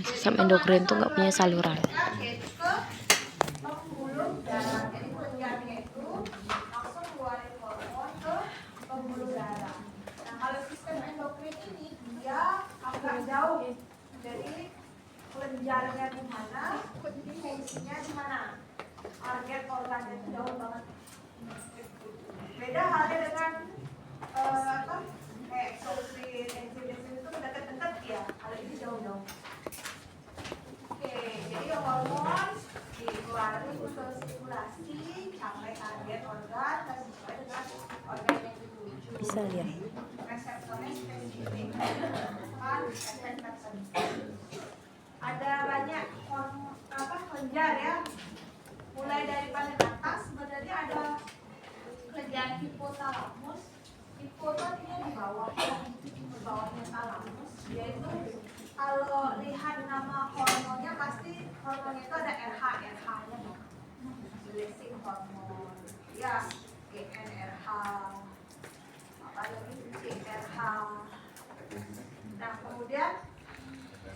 sistem endokrin tuh nggak punya saluran. Yaitu ke pembuluh darah. Jadi kelenjarnya itu langsung keluarin hormon ke pembuluh darah. Nah, kalau sistem endokrin ini dia agak jauh. Jadi kelenjarnya di mana, fungsinya di mana, target organnya itu jauh banget. Beda halnya dengan kayak eksosin, enzim itu dekat-dekat ya. Kalau ini jauh-jauh. Oke, jadi hormon dikeluarin ke sirkulasi sampai target organ dan sesuai dengan organ yang dituju. Bisa ya. Reseptornya spesifik, kan efek tertentu. Ada banyak kelenjar ya. Mulai dari paling atas sebenarnya ada kelenjar hipotalamus. Hipo itu artinya di bawah, di bawahnya talamus. Yaitu kalau lihat nama hormonnya pasti hormonnya itu ada RH, RH-nya releasing hormon, ya GnRH, apa lagi CRH. Nah kemudian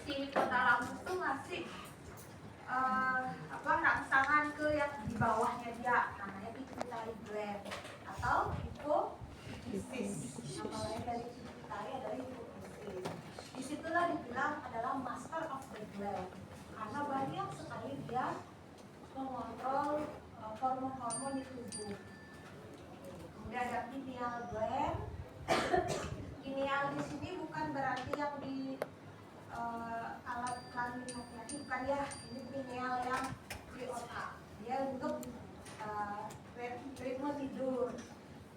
si hipotalamus itu ngasih rangsangan ke yang di bawahnya dia, namanya pituitary gland atau hipofisis. Nama lain dari pituitary adalah hipofisis. Disitulah dibilang adalah master of the gland karena banyak sekali dia mengontrol hormon-hormon di tubuh. Kemudian ada pineal gland. Pineal di sini bukan berarti yang di alat kelamin laki-laki, bukan ya. Ini pineal yang di otak. Dia untuk ritme tidur.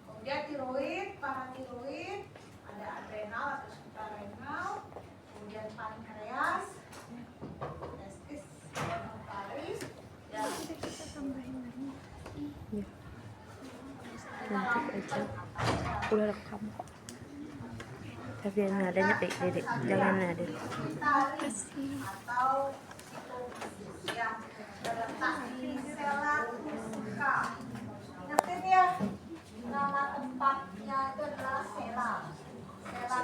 Kemudian tiroid, paratiroid, ada adrenal atau suprarenal, kemudian pankreas, testis, ovaris, dan Nanti aja. Udah rekam kok. Tapi nadanya Dede, jangan nada. atau psikofisis yang terletak di sela tuska. Ingatin ya, nama tempatnya itu adalah sela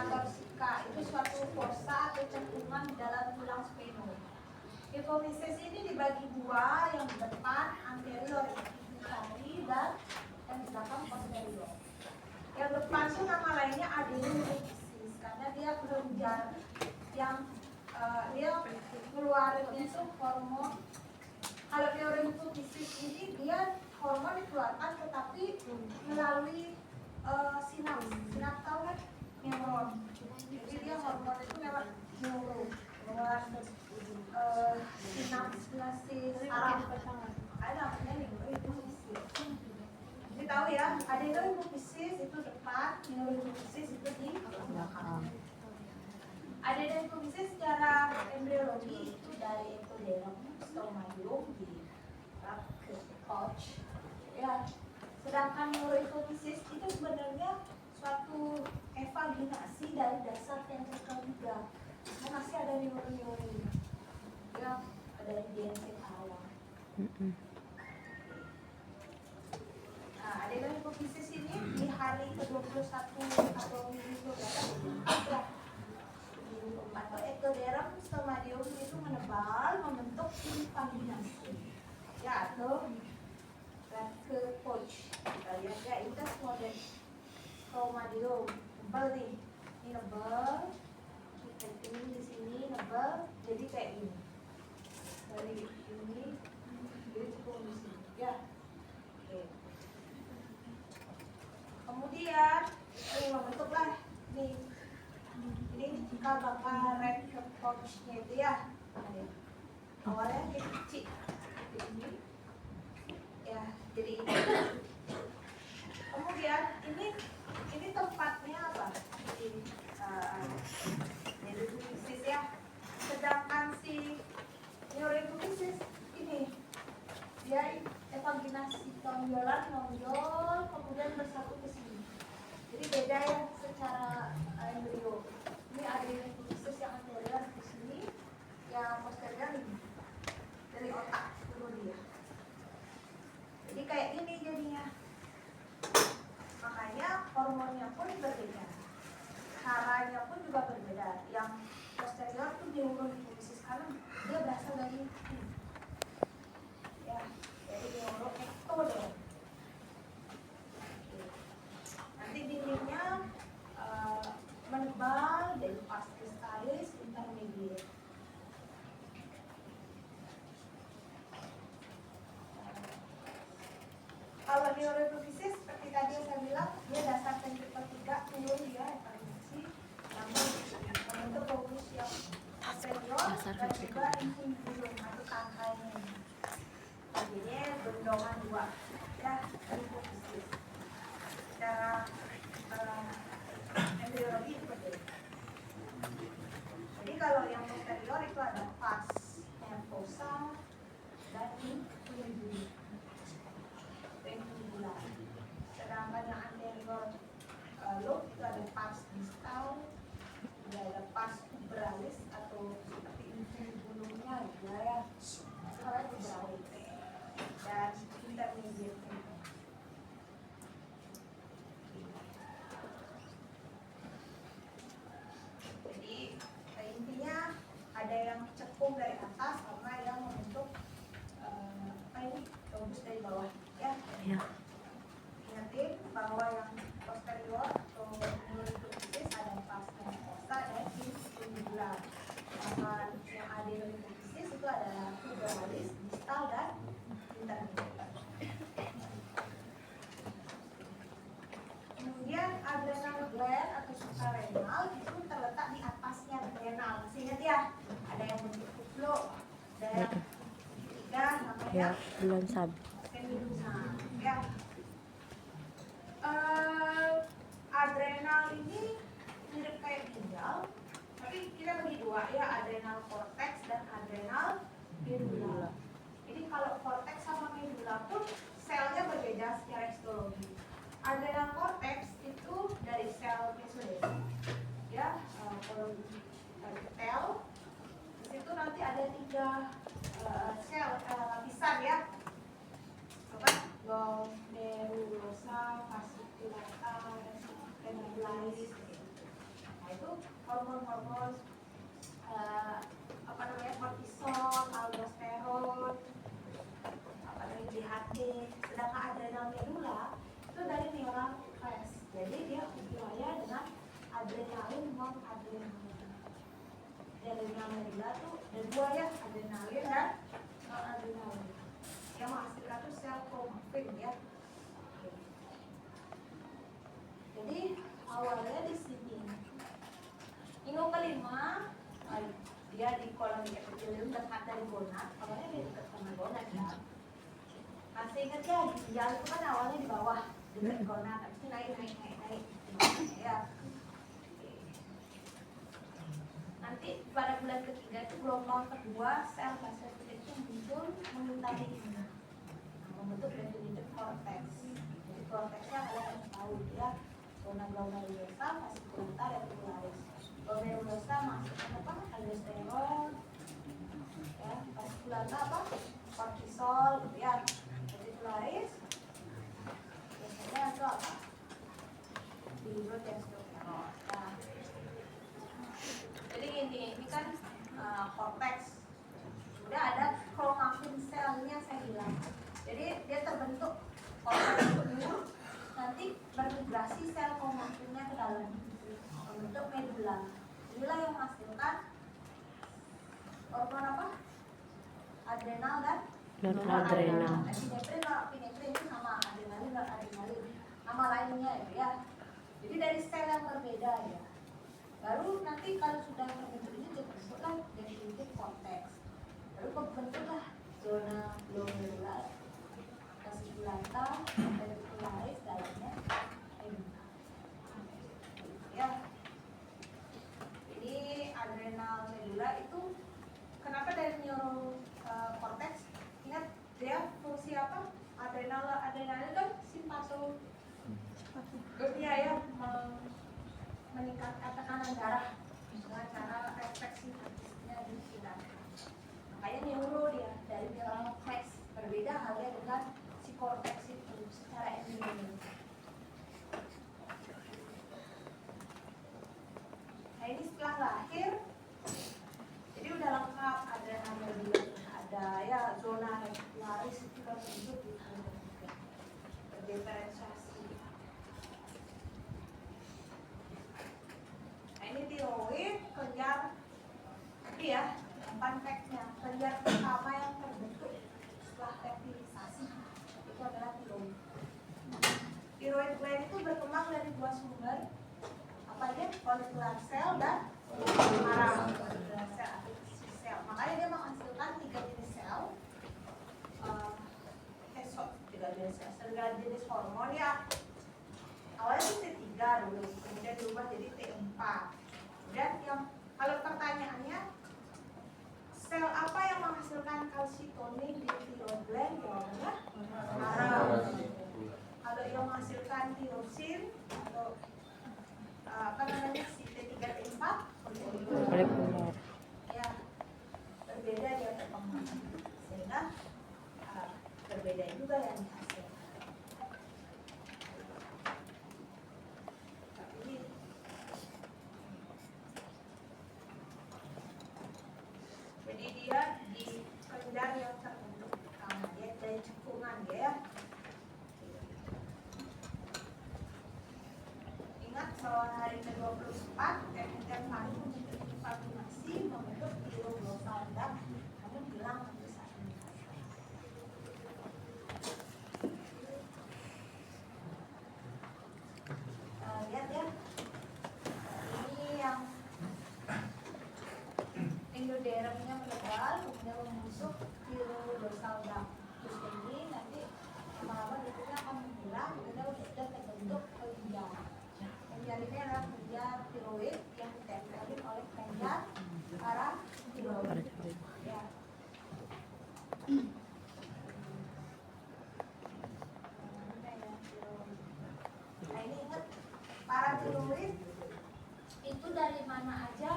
torsika. Itu suatu fossa atau cekungan di dalam tulang spheno. Hipofisis ini dibagi dua, yang di depan anterior pituitary dan yang di belakang posterior. Yang depan itu nama lainnya adenohipofisis karena dia kelenjar yang dia keluarinnya itu hormon. Kalau neurohipofisis ini dia hormon dikeluarkan tetapi melalui sinaps tahu kan, neuron. Jadi dia hormon itu lewat lewat sinaps saraf. Ada namanya neurohipofisis. Jadi tahu ya, adenohipofisis itu depan, neurohipofisis itu di belakang. Adenohipofisis secara embriologi itu dari ectoderm stomatium di ke pouch. Ya, sedangkan neurohipofisis itu sebenarnya suatu evaginasi dari dasar ventricle juga. Masih ada neuroni yang ada di DNC awal. Nah, adenohipofisis ini di hari ke-21 atau minggu berapa? Atau ectoderm stomatium itu menebal membentuk invaginasi. Ya, atau ke pouch. Kita lihat ya, ini kan model stomatium. Nebal nih. Ini nebal. Ini di sini nebal. Jadi kayak ini. Dari ini jadi cukup di sini. Ya. Oke. Kemudian ini membentuklah nih. Ini jika bakal red ke pouch-nya itu ya. Awalnya dia kecil. Ini. Ya, jadi ini. Kemudian ini tempatnya apa? Ini neurohipofisis ya. Sedangkan si neurohipofisis ini dia evaginasi tonjolan nonjol kemudian bersatu ke sini. Jadi beda ya secara embrio. Ini ada hipofisis yang anterior di sini, yang posterior ini dari otak turun dia. Jadi kayak ini jadinya. Makanya hormonnya pun berbeda, caranya pun juga berbeda. Yang posterior tuh neurohipofisis karena ini. Ya, jadi neuroectoderm. Nanti dindingnya menebal dari pars kristalis intermediate. Kalau neuroepifisis seperti tadi yang saya bilang, dia dasar ventrikel 3 turun dia epifisis, namun membentuk lobus yang posterior dan juga infundibulum atau tangkainya. Jadinya bendongan 2 ya, epifisis. Secara embriologi seperti itu. Jadi kalau yang posterior itu ada pars nervosa dan infundibulum. Sedangkan yang anterior lobe itu ada pars distal, ada pars tubralis atau seperti infundibulumnya ya, sekarang tubralis dan intermediate. Jadi intinya ada yang cekung dari atas sama yang membentuk lobus dari bawah ya. Ya. Ingatin bahwa yang posterior atau neuroepifisis ada pars nervosa dan infundibulum. Sedangkan yang adenoepifisis itu ada tubralis, distal dan intermediate. Kemudian adrenal gland atau suprarenal itu terletak di atasnya adrenal. Masih ingat ya? Ada yang bentuk kuplo, ada yang ketiga namanya Ya, bulan sabit. semiluna. Ya. Adrenal ini mirip kayak ginjal, tapi kita bagi dua ya, adrenal cortex dan adrenal medulla. Jadi kalau cortex sama medulla pun selnya berbeda secara histologi. Adrenal cortex itu dari sel mesoderm, ya, tel. Di situ nanti ada 3 sel lapisan ya. Apa? Glomerulosa, fasciculata, renularis. Nah itu hormon-hormon apa namanya, kortisol, aldosteron, apa namanya, DHT. Sedangkan adrenal medulla itu dari neural crest. Jadi dia hubungannya dengan adrenalin non adrenalin. Adrenal medulla tuh ada 2 ya, adrenalin dan non adrenalin. Yang menghasilkan itu sel kromafin ya. Jadi awalnya di sini. Minggu kelima dia di kolom epitelium dekat dari gonad. Awalnya dia dekat sama gonad ya. Masih ingat ya, ginjal itu kan awalnya di bawah dekat gonad, tapi naik ya. Nanti pada bulan ketiga itu gelombang kedua sel basofilit itu muncul mengitari ini, membentuk definitive cortex. Jadi cortexnya kalian harus tahu ya, zona glomerulosa, fasciculata, reticularis. Glomerulosa maksudnya apa? Aldosteron, ya, fasciculata apa? Kortisol, gitu ya. Reticularis biasanya itu apa? Dihidrotestosteron. Nah, jadi ini kan korteks. Sudah ada kromafin selnya saya bilang. Jadi dia terbentuk korteks penuh, nanti bermigrasi sel kromafinnya ke dalam membentuk medulla. Inilah yang menghasilkan hormon apa? Adrenal dan Non-adrenal. Epinefrin, norepinefrin itu sama adrenalin, noradrenalin. Nama lainnya itu ya. Jadi dari sel yang berbeda ya. Baru nanti kalau sudah terbentuk ini terbentuklah definitive cortex. Baru terbentuklah zona glomerular, fasciculata, reticularis, dalamnya ya. Jadi adrenal medulla itu kenapa dari neurocortex? Ingat dia fungsi apa? Adrenal kan simpato dia ya, meningkatkan tekanan darah dengan cara refleksi simpatisnya di kita. Makanya neuro dia dari neural crest, berbeda halnya dengan si cortex itu. fun fact-nya, bagian pertama yang terbentuk setelah fertilisasi itu adalah tiroid. Tiroid gland itu berkembang dari dua sumber, apa aja? Follicular cell dan follicular cell atau tissue cell. Makanya dia menghasilkan 3 jenis sel, tiga jenis hormon ya. Awalnya itu T3 dulu, kemudian diubah jadi T4. Dan yang kalau pertanyaannya, sel apa yang menghasilkan kalsitonin di thyroid gland? Jawabannya marah. Kalau yang menghasilkan tirosin atau apa namanya si T3 T4 Folikular. ya berbeda dia perkembangan, sehingga berbeda juga yang dihasilkan. Jadi dia di kelenjar yang terbentuk pertama, dia dari cekungan ya. Ingat bahwa hari ke-24 epithel pari membentuk fragmentasi membentuk piloglosal duct, namun hilang nanti saat ini. Lihat ya, ini yang endodermnya menebal, kemudian membusuk piloglosal duct. Terus ini nanti lama-lama dia akan menghilang, kemudian sudah terbentuk kelenjar. Kelenjar ini adalah kelenjar tiroid yang ditempelin oleh kelenjar paratiroid. Ya. Nah ini ingat, paratiroid itu dari mana aja?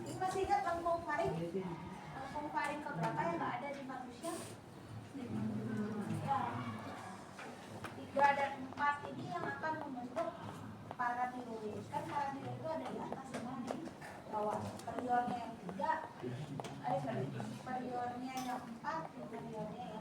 Ini masih ingat lengkung faring? Lengkung faring keberapa yang nggak ada di manusia? Ya. 3 dan 4 ini yang akan membentuk paratiroid. Kan paratiroid itu ada di atas sama di bawah. Periodnya yang 3, periodnya yang 4, periodnya